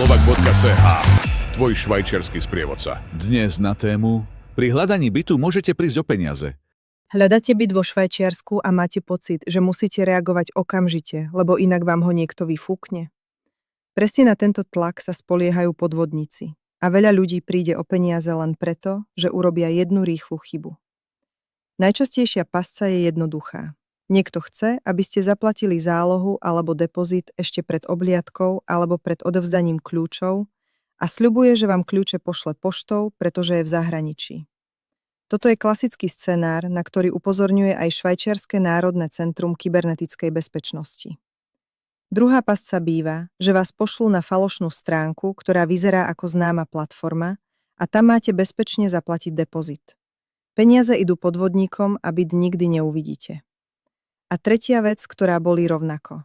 slovak.ch, tvoj švajčiarsky sprievodca. Dnes na tému: pri hľadaní bytu môžete prísť o peniaze. Hľadáte byt vo Švajčiarsku a máte pocit, že musíte reagovať okamžite, lebo inak vám ho niekto vyfúkne? Presne na tento tlak sa spoliehajú podvodníci a veľa ľudí príde o peniaze len preto, že urobia jednu rýchlu chybu. Najčastejšia pasca je jednoduchá. Niekto chce, aby ste zaplatili zálohu alebo depozit ešte pred obliadkou alebo pred odovzdaním kľúčov a sľubuje, že vám kľúče pošle poštou, pretože je v zahraničí. Toto je klasický scenár, na ktorý upozorňuje aj Švajčiarske národné centrum kybernetickej bezpečnosti. Druhá pasca býva, že vás pošlú na falošnú stránku, ktorá vyzerá ako známa platforma, a tam máte bezpečne zaplatiť depozit. Peniaze idú podvodníkom a byt nikdy neuvidíte. A tretia vec, ktorá bolí rovnako.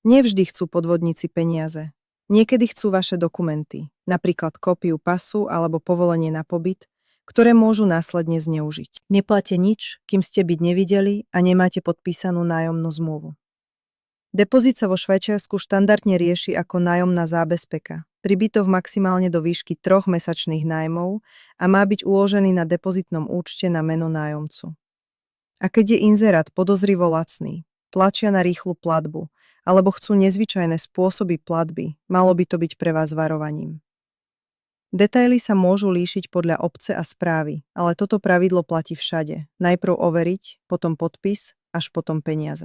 Nevždy chcú podvodníci peniaze. Niekedy chcú vaše dokumenty, napríklad kópiu pasu alebo povolenie na pobyt, ktoré môžu následne zneužiť. Nepláte nič, kým ste byt nevideli a nemáte podpísanú nájomnú zmluvu. Depozit sa vo Švajčiarsku štandardne rieši ako nájomná zábezpeka, pri bytoch maximálne do výšky 3 mesačných nájmov a má byť uložený na depozitnom účte na meno nájomcu. A keď je inzerát podozrivo lacný, tlačia na rýchlu platbu, alebo chcú nezvyčajné spôsoby platby, malo by to byť pre vás varovaním. Detaily sa môžu líšiť podľa obce a správy, ale toto pravidlo platí všade. Najprv overiť, potom podpis, až potom peniaze.